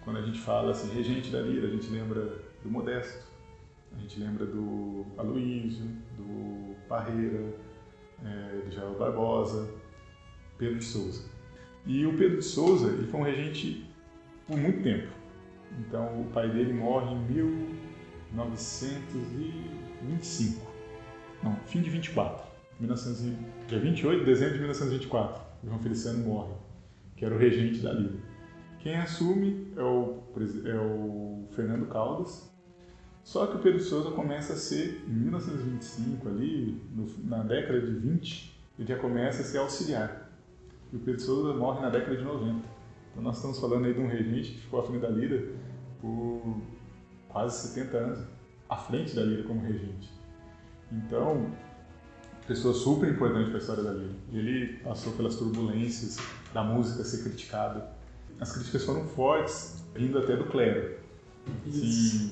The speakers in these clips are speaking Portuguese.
quando a gente fala assim, regente da lira, a gente lembra do Modesto, a gente lembra do Aloísio, do Parreira, do Geraldo Barbosa, Pedro de Souza. E o Pedro de Souza, ele foi um regente por muito tempo. Então, o pai dele morre em 1925. Não, fim de 24. Dia 28 de dezembro de 1924, o João Feliciano morre, que era o regente da lira. Quem assume é o Fernando Caldas. Só que o Pedro de Souza começa a ser, em 1925, ali, na década de 20, ele já começa a ser auxiliar. E o Pedro de Souza morre na década de 90. Então nós estamos falando aí de um regente que ficou à frente da lira por quase 70 anos, à frente da lira como regente. Então, pessoa super importante para a história da lira. Ele passou pelas turbulências da música ser criticada. As críticas foram fortes, vindo até do clero. Sim,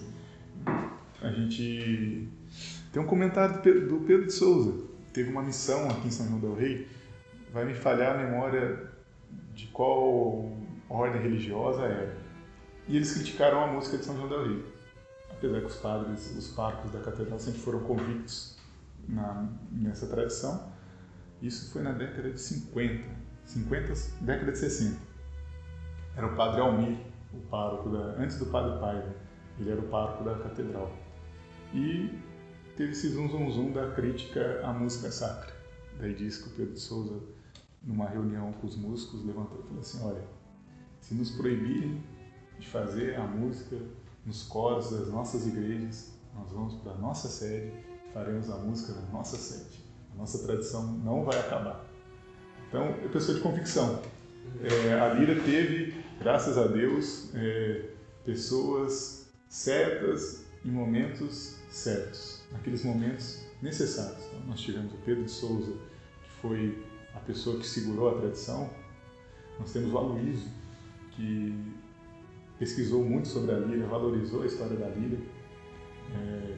a gente tem um comentário do Pedro de Souza. Teve uma missão aqui em São João del Rei. Vai me falhar a memória de qual ordem religiosa era. E eles criticaram a música de São João del Rei. Apesar que os padres, os párocos da catedral sempre foram convictos nessa tradição. Isso foi na década de 50, década de 60. Era o padre Almir, o pároco antes do padre Paiva. Ele era o pároco da catedral. E teve esse zum da crítica à música sacra. Daí diz que o Pedro de Souza, numa reunião com os músicos, levantou e falou assim: olha, se nos proibirem de fazer a música nos coros das nossas igrejas, nós vamos para a nossa sede, faremos a música na nossa sede. A nossa tradição não vai acabar. Então, é pessoa de convicção. A lira teve, graças a Deus, pessoas certas em momentos certos, naqueles momentos necessários. Então, nós tivemos o Pedro de Souza, que foi a pessoa que segurou a tradição. Nós temos o Aloísio, que pesquisou muito sobre a lira, valorizou a história da lira,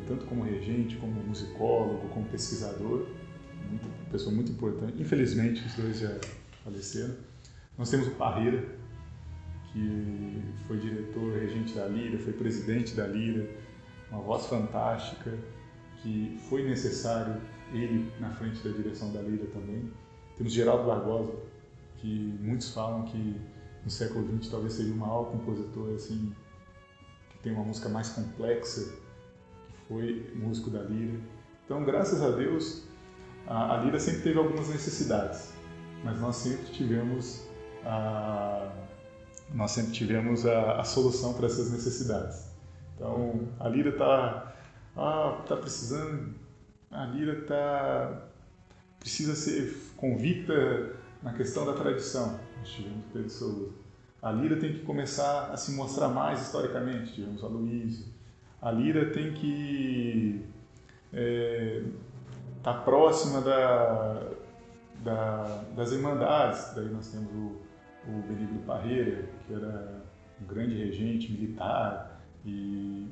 tanto como regente, como musicólogo, como pesquisador, uma pessoa muito importante. Infelizmente, os dois já faleceram. Nós temos o Parreira, que foi diretor, regente da lira, foi presidente da lira, uma voz fantástica, que foi necessário ele na frente da direção da lira também. Temos Geraldo Barbosa, que muitos falam que no século XX talvez seja o maior compositor assim, que tem uma música mais complexa, que foi músico da lira. Então, graças a Deus, a lira sempre teve algumas necessidades, mas nós sempre tivemos a solução para essas necessidades. Então, a lira está precisando, a lira precisa ser convicta na questão da tradição. Nós tivemos o Pedro de Souza. A lira tem que começar a se mostrar mais historicamente. Tivemos o Aloísio. A lira tem que estar próxima das irmandades. Daí nós temos o Benigno Parreira, que era um grande regente militar e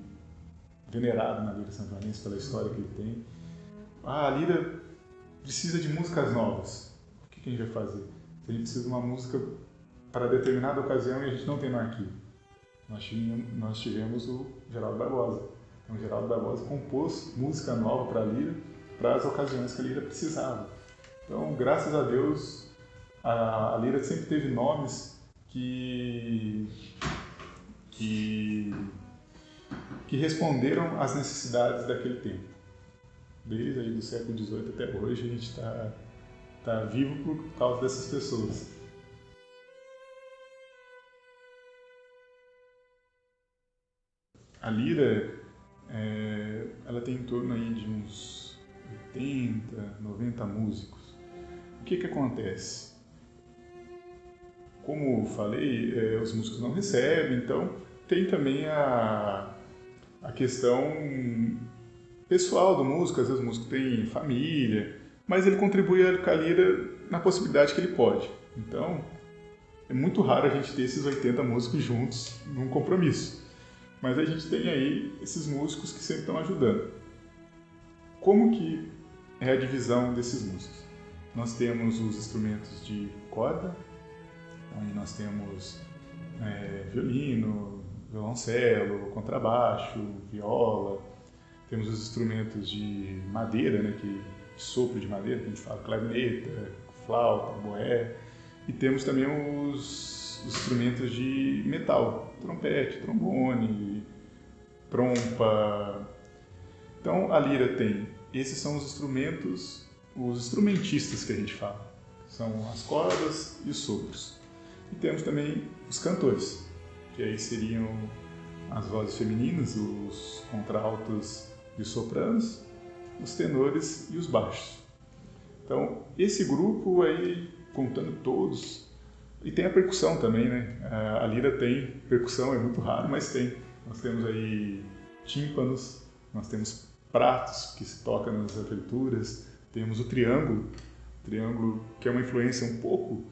venerado na lira sanjoanense pela história que ele tem. A lira precisa de músicas novas. O que a gente vai fazer? Se a gente precisa de uma música para determinada ocasião e a gente não tem no arquivo. Nós tivemos o Geraldo Barbosa. Então, o Geraldo Barbosa compôs música nova para a lira, para as ocasiões que a lira precisava. Então, graças a Deus, a lira sempre teve nomes que responderam às necessidades daquele tempo. Desde aí do século XVIII até hoje, a gente está vivo por causa dessas pessoas. A lira, ela tem em torno aí de uns 80, 90 músicos. O que acontece? Como falei, os músicos não recebem, então tem também a questão pessoal do músico. Às vezes o músico tem família, mas ele contribui com a lira na possibilidade que ele pode. Então, é muito raro a gente ter esses 80 músicos juntos num compromisso. Mas a gente tem aí esses músicos que sempre estão ajudando. Como que é a divisão desses músicos? Nós temos os instrumentos de corda, aí nós temos violino, violoncelo, contrabaixo, viola. Temos os instrumentos de madeira, né, de sopro de madeira, que a gente fala clarineta, flauta, boé. E temos também os instrumentos de metal, trompete, trombone, trompa. Então a lira tem, esses são os instrumentos, os instrumentistas que a gente fala. São as cordas e os sopros. E temos também os cantores, que aí seriam as vozes femininas, os contraltos e os sopranos, os tenores e os baixos. Então, esse grupo aí, contando todos, e tem a percussão também, né? A lira tem percussão, é muito raro, mas tem. Nós temos aí tímpanos, nós temos pratos que se toca nas aberturas, temos o triângulo que é uma influência um pouco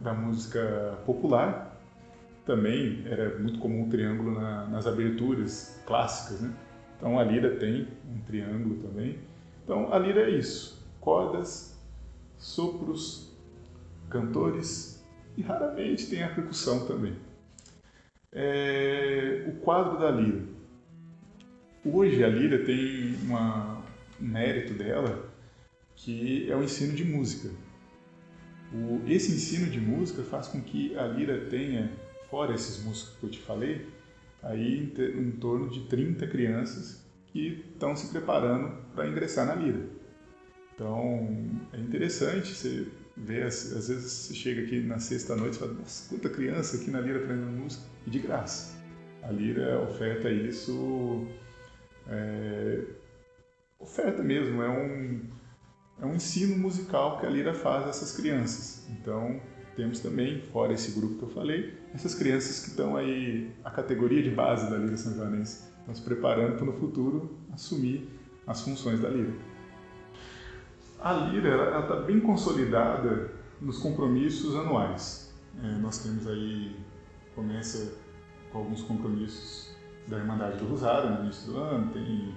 da música popular. Também era muito comum o triângulo nas aberturas clássicas, né? Então a lira tem um triângulo também. Então a lira é isso: cordas, sopros, cantores e raramente tem a percussão também. O quadro da lira. Hoje a lira tem um mérito dela que é o ensino de música. Esse ensino de música faz com que a lira tenha, fora esses músicos que eu te falei, aí em torno de 30 crianças que estão se preparando para ingressar na lira. Então é interessante você ver, às vezes você chega aqui na sexta-noite e fala: nossa, quanta criança aqui na lira aprendendo música, e de graça. A lira oferta isso, oferta mesmo, é um ensino musical que a lira faz a essas crianças. Então, temos também, fora esse grupo que eu falei, essas crianças que estão aí, a categoria de base da lira são-joanense, estão se preparando para no futuro assumir as funções da lira. A lira ela está bem consolidada nos compromissos anuais. Nós temos aí, começa com alguns compromissos da Irmandade do Rosário no início do ano, tem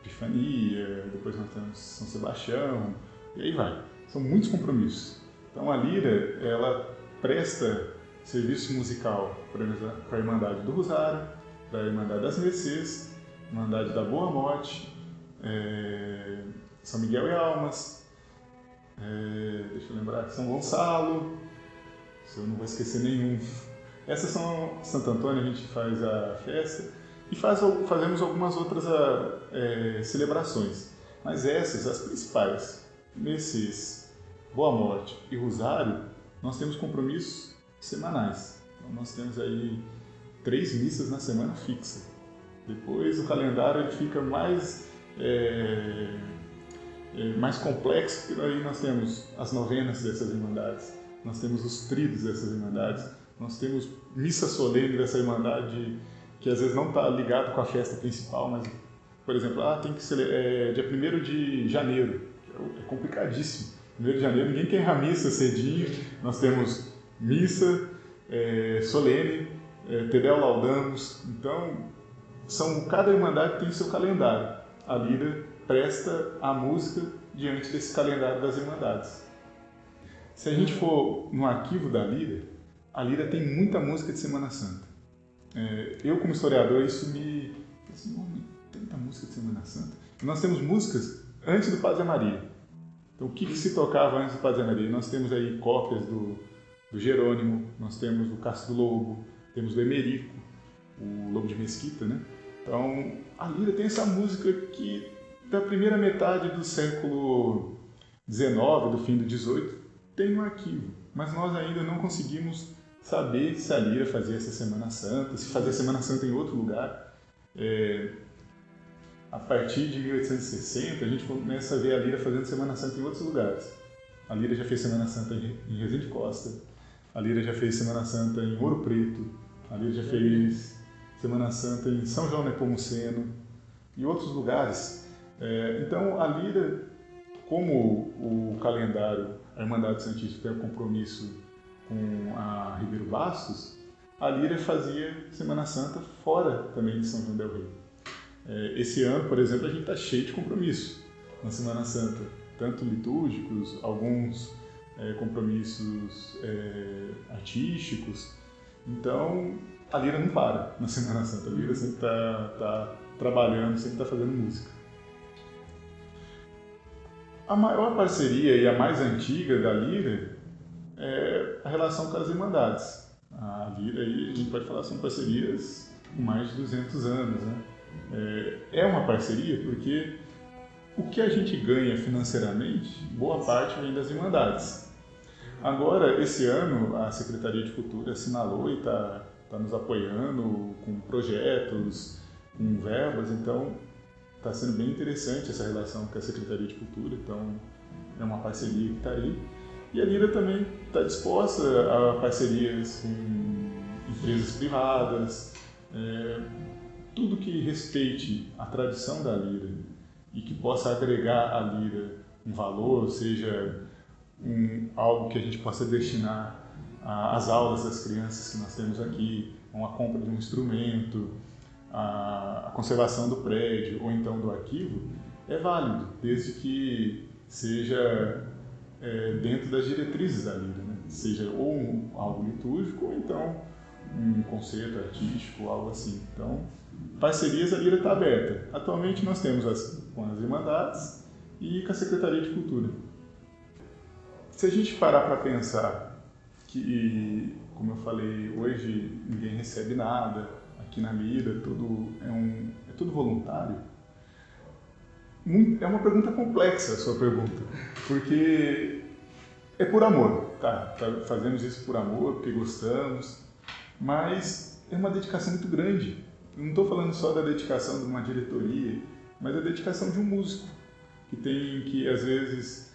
Epifania, depois nós temos São Sebastião, e aí vai. São muitos compromissos. Então a lira, ela presta serviço musical para a Irmandade do Rosário, para a Irmandade das Mercês, Irmandade da Boa Morte, São Miguel e Almas, deixa eu lembrar, São Gonçalo, se eu não vou esquecer nenhum. Essas são Santo Antônio, a gente faz a festa, e fazemos algumas outras celebrações. Mas essas, as principais, Mercês, Boa Morte e Rosário, nós temos compromissos semanais. Então nós temos aí 3 missas na semana fixa. Depois o calendário ele fica mais complexo, porque aí nós temos as novenas dessas irmandades, nós temos os tridos dessas irmandades, nós temos missa solene dessa irmandade que às vezes não está ligado com a festa principal, mas, por exemplo, tem que ser dia 1º de janeiro, é complicadíssimo. 1º de janeiro, ninguém quer ir à missa cedinho, nós temos missa solene, Te Deum Laudamus, então cada irmandade tem seu calendário. A lira presta a música diante desse calendário das irmandades. Se a gente for no arquivo da lira, a lira tem muita música de Semana Santa. Eu, como historiador, isso me... tanta música de Semana Santa. E nós temos músicas antes do Padre Maria. Então, o que se tocava antes do Padre Maria? Nós temos aí cópias do Jerônimo, nós temos do Castro do Lobo, temos do Emerico, o Lobo de Mesquita, né? Então, a lira tem essa música que, da primeira metade do século XIX, do fim do XVIII, tem no arquivo. Mas nós ainda não conseguimos saber se a lira fazia essa Semana Santa, se fazia Semana Santa em outro lugar. A partir de 1860, a gente começa a ver a lira fazendo Semana Santa em outros lugares. A lira já fez Semana Santa em Resende Costa, a lira já fez Semana Santa em Ouro Preto, a lira já fez Semana Santa em São João Nepomuceno e outros lugares. Então, a lira, como o calendário, a Irmandade Santista tem um compromisso com a Ribeiro Bastos, a lira fazia Semana Santa fora também de São João del Rei. Esse ano, por exemplo, a gente está cheio de compromissos na Semana Santa, tanto litúrgicos, alguns compromissos artísticos. Então, a Lira não para na Semana Santa. A Lira sempre está trabalhando, sempre está fazendo música. A maior parceria e a mais antiga da Lira é a relação com as Irmandades. A Lira, aí, a gente pode falar, são parcerias com mais de 200 anos. Né? É uma parceria porque o que a gente ganha financeiramente, boa parte vem das Irmandades. Agora, esse ano, a Secretaria de Cultura assinalou e está nos apoiando com projetos, com verbas, então está sendo bem interessante essa relação com a Secretaria de Cultura, então é uma parceria que está aí. E a Lira também está disposta a parcerias com empresas privadas, tudo que respeite a tradição da Lira e que possa agregar à Lira um valor, seja algo que a gente possa destinar às aulas das crianças que nós temos aqui, a uma compra de um instrumento, a conservação do prédio ou então do arquivo, é válido, desde que seja dentro das diretrizes da Lira, né? Seja ou algo litúrgico ou então um concerto artístico, algo assim. Então, parcerias a Lira está aberta. Atualmente nós temos com as Irmandades e com a Secretaria de Cultura. Se a gente parar para pensar que, como eu falei, hoje ninguém recebe nada, aqui na Lira tudo é tudo voluntário, é uma pergunta complexa a sua pergunta, porque é por amor, fazemos isso por amor, porque gostamos, mas é uma dedicação muito grande. Eu não estou falando só da dedicação de uma diretoria, mas da dedicação de um músico, que tem que, às vezes,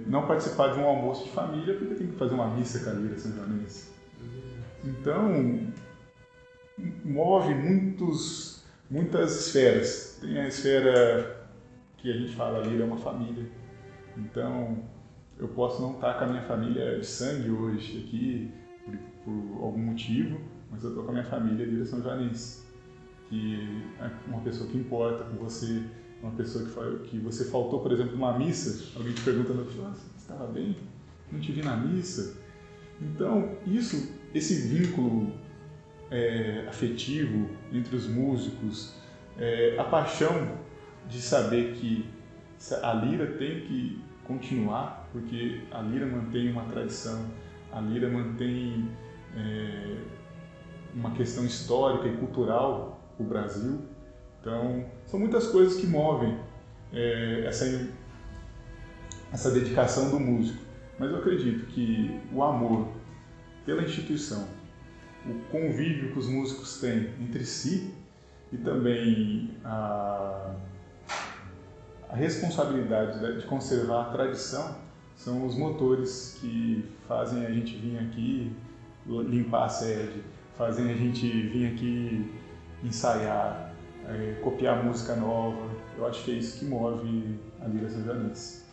não participar de um almoço de família porque tem que fazer uma missa com a Lira São Joanense. Então, move muitas esferas. Tem a esfera que a gente fala, a Lira é uma família. Então, eu posso não estar com a minha família de sangue hoje aqui, por algum motivo, mas eu estou com a minha família Lira São Joanense, que é uma pessoa que importa com você, uma pessoa que você faltou, por exemplo, numa missa, alguém te pergunta, você estava bem? Não te vi na missa? Então, esse vínculo afetivo entre os músicos, a paixão de saber que a Lira tem que continuar, porque a Lira mantém uma tradição, a Lira mantém uma questão histórica e cultural para o Brasil. Então, são muitas coisas que movem essa dedicação do músico. Mas eu acredito que o amor pela instituição, o convívio que os músicos têm entre si e também a responsabilidade de conservar a tradição são os motores que fazem a gente vir aqui limpar a sede, fazem a gente vir aqui ensaiar, copiar música nova. Eu acho que é isso que move a Lira São Joanense.